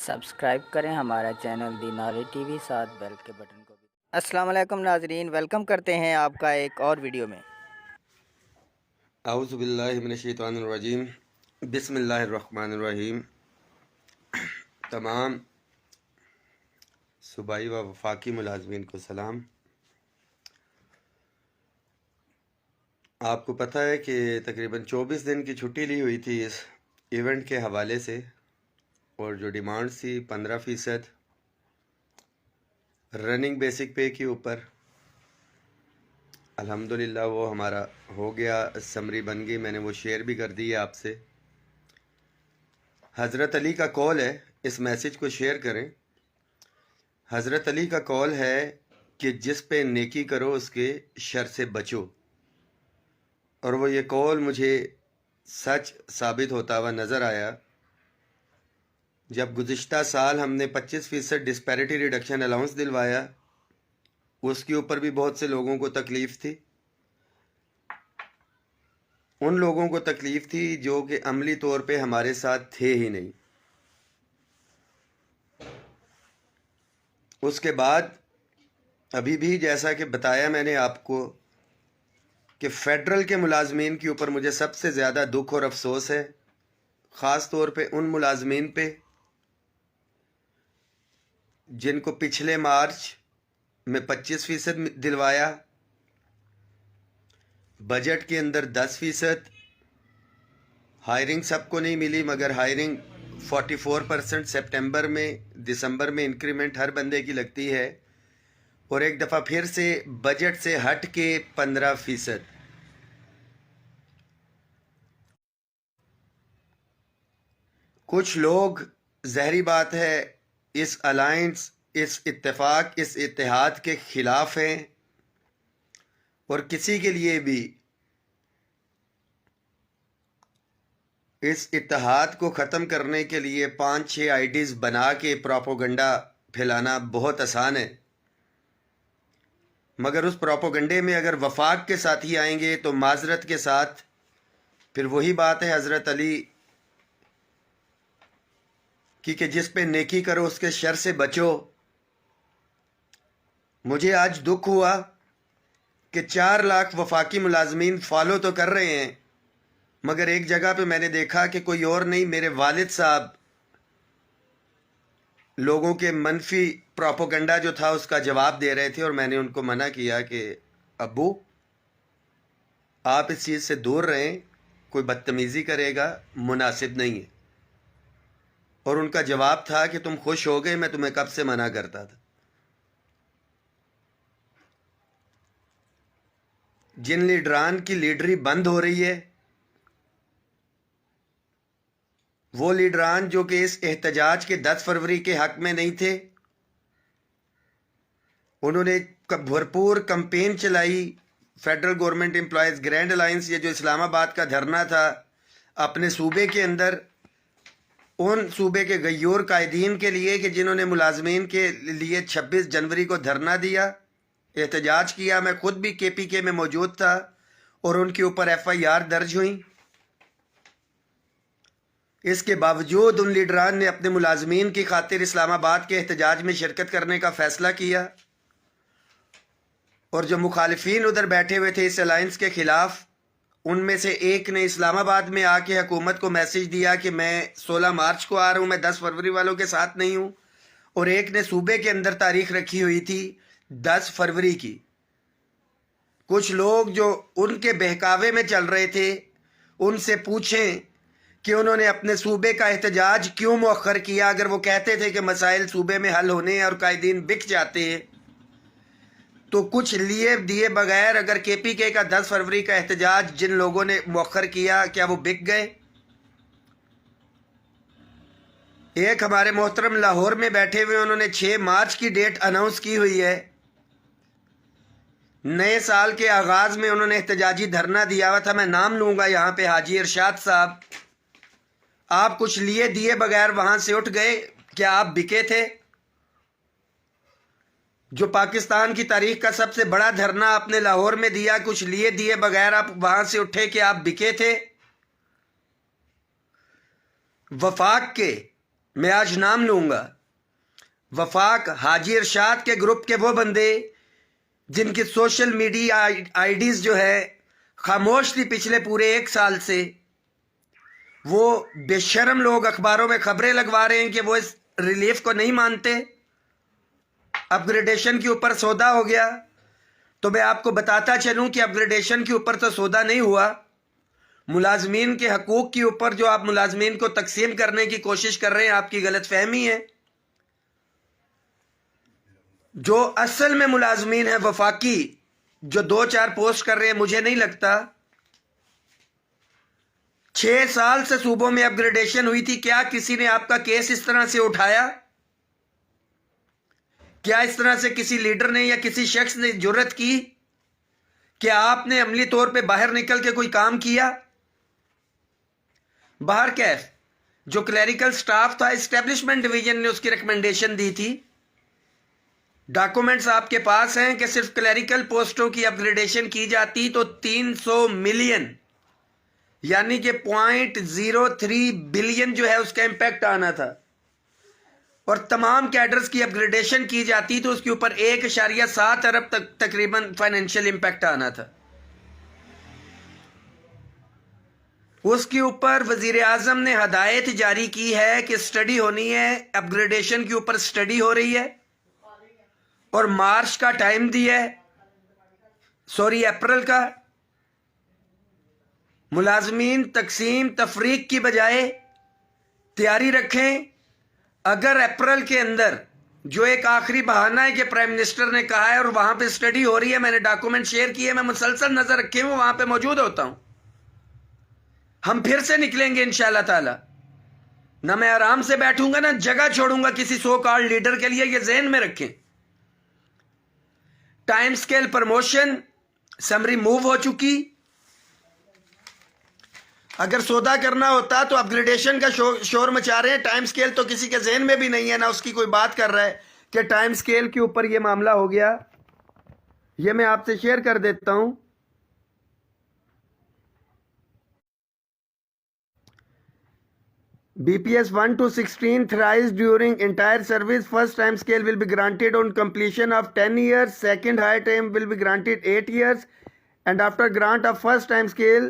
Subscribe کریں ہمارا channel the knowledge T V, ساتھ بیل کے بٹن کو بھی۔ السلام علیکم ناظرین، ویلکم کرتے ہیں آپ کا ایک اور ویڈیو میں۔ اعوذ باللہ من الشیطان الرجیم، بسم اللہ الرحمن الرحیم۔ تمام صوبائی و وفاقی ملازمین کو سلام۔ آپ کو پتہ ہے کہ تقریباً 24 دن کی چھٹی لی ہوئی تھی اس ایونٹ کے حوالے سے، اور جو ڈیمانڈ تھی 15% رننگ بیسک پے کے اوپر، الحمدللہ وہ ہمارا ہو گیا، سمری بن گئی، میں نے وہ شیئر بھی کر دی ہے آپ سے۔ حضرت علی کا قول ہے، اس میسج کو شیئر کریں۔ حضرت علی کا قول ہے کہ جس پہ نیکی کرو اس کے شر سے بچو، اور وہ یہ قول مجھے سچ ثابت ہوتا ہوا نظر آیا جب گزشتہ سال ہم نے 25% ڈسپیرٹی ریڈکشن الاؤنس دلوایا۔ اس کے اوپر بھی بہت سے لوگوں کو تکلیف تھی، ان لوگوں کو تکلیف تھی جو کہ عملی طور پہ ہمارے ساتھ تھے ہی نہیں۔ اس کے بعد ابھی بھی جیسا کہ بتایا میں نے آپ کو کہ فیڈرل کے ملازمین کے اوپر مجھے سب سے زیادہ دکھ اور افسوس ہے، خاص طور پہ ان ملازمین پہ جن کو پچھلے مارچ میں 25% دلوایا، بجٹ کے اندر 10%، ہائرنگ سب کو نہیں ملی مگر ہائرنگ 44% سپٹمبر میں، دسمبر میں انکریمنٹ ہر بندے کی لگتی ہے، اور ایک دفعہ پھر سے بجٹ سے ہٹ کے 15%۔ کچھ لوگ ظاہری بات ہے اس الائنس، اس اتفاق، اس اتحاد کے خلاف ہیں، اور کسی کے لیے بھی اس اتحاد کو ختم کرنے کے لیے 5-6 آئیڈیز بنا کے پروپیگنڈا پھیلانا بہت آسان ہے، مگر اس پروپیگنڈے میں اگر وفاق کے ساتھی آئیں گے تو معذرت کے ساتھ پھر وہی بات ہے حضرت علی کی کہ جس پہ نیکی کرو اس کے شر سے بچو۔ مجھے آج دکھ ہوا کہ 4 لاکھ وفاقی ملازمین فالو تو کر رہے ہیں، مگر ایک جگہ پہ میں نے دیکھا کہ کوئی اور نہیں، میرے والد صاحب لوگوں کے منفی پروپیگنڈا جو تھا اس کا جواب دے رہے تھے، اور میں نے ان کو منع کیا کہ ابو آپ اس چیز سے دور رہیں، کوئی بدتمیزی کرے گا مناسب نہیں ہے۔ اور ان کا جواب تھا کہ تم خوش ہو گئے، میں تمہیں کب سے منع کرتا تھا۔ جن لیڈران کی لیڈری بند ہو رہی ہے، وہ لیڈران جو کہ اس احتجاج کے 10 فروری کے حق میں نہیں تھے، انہوں نے بھرپور کمپین چلائی۔ Federal government employees grand alliance, یہ جو اسلام آباد کا دھرنا تھا اپنے صوبے کے اندر، ان صوبے کے غیور قائدین کے لیے کہ جنہوں نے ملازمین کے لیے 26 جنوری کو دھرنا دیا، احتجاج کیا۔ میں خود بھی کے پی کے میں موجود تھا، اور ان کے اوپر FIR درج ہوئیں۔ اس کے باوجود ان لیڈران نے اپنے ملازمین کی خاطر اسلام آباد کے احتجاج میں شرکت کرنے کا فیصلہ کیا، اور جو مخالفین ادھر بیٹھے ہوئے تھے اس الائنس کے خلاف، ان میں سے ایک نے اسلام آباد میں آ کے حکومت کو میسج دیا کہ میں 16 مارچ کو آ رہا ہوں، میں 10 فروری والوں کے ساتھ نہیں ہوں، اور ایک نے صوبے کے اندر تاریخ رکھی ہوئی تھی 10 فروری کی۔ کچھ لوگ جو ان کے بہکاوے میں چل رہے تھے ان سے پوچھیں کہ انہوں نے اپنے صوبے کا احتجاج کیوں مؤخر کیا، اگر وہ کہتے تھے کہ مسائل صوبے میں حل ہونے ہیں اور قائدین بک جاتے ہیں، تو کچھ لیے دیے بغیر اگر کے پی کے کا 10 فروری کا احتجاج جن لوگوں نے مؤخر کیا، کیا وہ بک گئے؟ ایک ہمارے محترم لاہور میں بیٹھے ہوئے، انہوں نے 6 مارچ کی ڈیٹ اناؤنس کی ہوئی ہے، نئے سال کے آغاز میں انہوں نے احتجاجی دھرنا دیا ہوا تھا، میں نام لوں گا یہاں پہ، حاجی ارشاد صاحب۔ آپ کچھ لیے دیے بغیر وہاں سے اٹھ گئے، کیا آپ بکے تھے؟ جو پاکستان کی تاریخ کا سب سے بڑا دھرنا آپ نے لاہور میں دیا، کچھ لیے دیے بغیر آپ وہاں سے اٹھے، کہ آپ بکے تھے؟ وفاق کے میں آج نام لوں گا، وفاق حاجی ارشاد کے گروپ کے وہ بندے جن کی سوشل میڈیا آئی ڈیز جو ہے خاموش تھی پچھلے پورے 1 سال سے، وہ بے شرم لوگ اخباروں میں خبریں لگوا رہے ہیں کہ وہ اس ریلیف کو نہیں مانتے، اپ گریڈیشن کے اوپر سودا ہو گیا۔ تو میں آپ کو بتاتا چلوں کہ اپ گریڈیشن کے اوپر تو سودا نہیں ہوا، ملازمین کے حقوق کے اوپر جو آپ ملازمین کو تقسیم کرنے کی کوشش کر رہے ہیں، آپ کی غلط فہمی ہے۔ جو اصل میں ملازمین ہیں وفاقی، جو 2-4 پوسٹ کر رہے ہیں، مجھے نہیں لگتا 6 سال سے صوبوں میں اپ گریڈیشن ہوئی تھی، کیا کسی نے آپ کا کیس اس طرح سے اٹھایا؟ کیا اس طرح سے کسی لیڈر نے یا کسی شخص نے جرت کی کہ آپ نے عملی طور پہ باہر نکل کے کوئی کام کیا؟ باہر کیف جو کلیریکل سٹاف تھا، اسٹیبلشمنٹ ڈویژن نے اس کی ریکمنڈیشن دی تھی۔ ڈاکومنٹس آپ کے پاس ہیں کہ صرف کلیریکل پوسٹوں کی اپ گریڈیشن کی جاتی تو 300 ملین یعنی کہ 0.03 بلین جو ہے اس کا امپیکٹ آنا تھا، اور تمام کیڈرز کی اپ گریڈیشن کی جاتی تو اس کے اوپر 1.7 ارب تک تقریباً فائنینشیل امپیکٹ آنا تھا۔ اس کے اوپر وزیر اعظم نے ہدایت جاری کی ہے کہ سٹڈی ہونی ہے، اپ گریڈیشن کے اوپر سٹڈی ہو رہی ہے، اور مارچ کا ٹائم دیا ہے، اپریل کا۔ ملازمین تقسیم تفریق کی بجائے تیاری رکھیں۔ اگر اپریل کے اندر جو ایک آخری بہانہ ہے کہ پرائم منسٹر نے کہا ہے اور وہاں پہ سٹڈی ہو رہی ہے، میں نے ڈاکومنٹ شیئر کیے، میں مسلسل نظر رکھے ہوں، وہاں پہ موجود ہوتا ہوں، ہم پھر سے نکلیں گے انشاءاللہ تعالی۔ نہ میں آرام سے بیٹھوں گا، نہ جگہ چھوڑوں گا کسی سو کالڈ لیڈر کے لیے، یہ ذہن میں رکھیں۔ Time scale promotion summary move ہو چکی۔ اگر سودا کرنا ہوتا تو اپ گریڈیشن کا شور مچا رہے ہیں، ٹائم سکیل تو کسی کے ذہن میں بھی نہیں ہے، نہ اس کی کوئی بات کر رہا ہے کہ ٹائم سکیل کے اوپر یہ معاملہ ہو گیا۔ یہ میں آپ سے شیئر کر دیتا ہوں۔ BPS 1 to 16 thrice during entire service. First time scale will be granted on completion of 10 years. Second higher time will be granted 8 years. And after grant of first time scale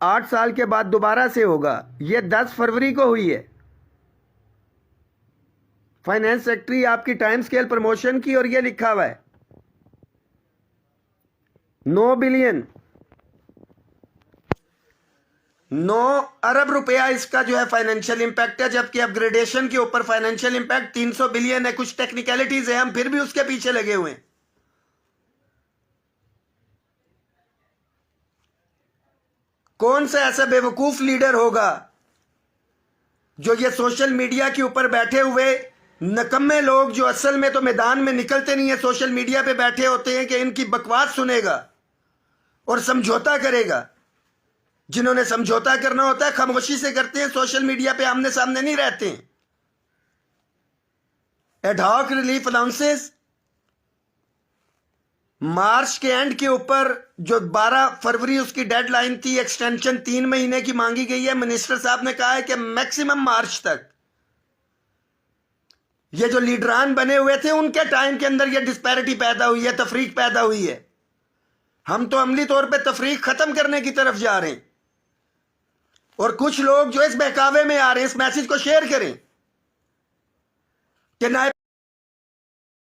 8 سال کے بعد دوبارہ سے ہوگا۔ یہ 10 فروری کو ہوئی ہے۔ فائنانس سیکٹری آپ کی ٹائم سکیل پروموشن کی، اور یہ لکھا ہوا ہے 9 بلین 9 ارب روپیہ اس کا جو ہے فائنینشیل امپیکٹ ہے، جبکہ اپ گریڈیشن کے اوپر فائنینشیل امپیکٹ 300 بلین ہے۔ کچھ ٹیکنیکلٹیز ہیں، ہم پھر بھی اس کے پیچھے لگے ہوئے ہیں۔ کون سا ایسا بے وقوف لیڈر ہوگا جو یہ سوشل میڈیا کے اوپر بیٹھے ہوئے نکمے لوگ، جو اصل میں تو میدان میں نکلتے نہیں ہیں، سوشل میڈیا پہ بیٹھے ہوتے ہیں، کہ ان کی بکواس سنے گا اور سمجھوتا کرے گا؟ جنہوں نے سمجھوتا کرنا ہوتا ہے خاموشی سے کرتے ہیں، سوشل میڈیا پہ آمنے سامنے نہیں رہتے ہیں۔ Ad hoc relief allowances March کے اینڈ کے اوپر جو 12 فروری اس کی ڈیڈ لائن تھی، ایکسٹینشن 3 مہینے کی مانگی گئی ہے۔ منسٹر صاحب نے کہا ہے کہ میکسیمم مارچ تک۔ یہ جو لیڈران بنے ہوئے تھے ان کے ٹائم کے اندر یہ ڈسپیرٹی پیدا ہوئی ہے، تفریق پیدا ہوئی ہے۔ ہم تو عملی طور پہ تفریق ختم کرنے کی طرف جا رہے ہیں، اور کچھ لوگ جو اس بہکاوے میں آ رہے ہیں، اس میسج کو شیئر کریں کہ نائب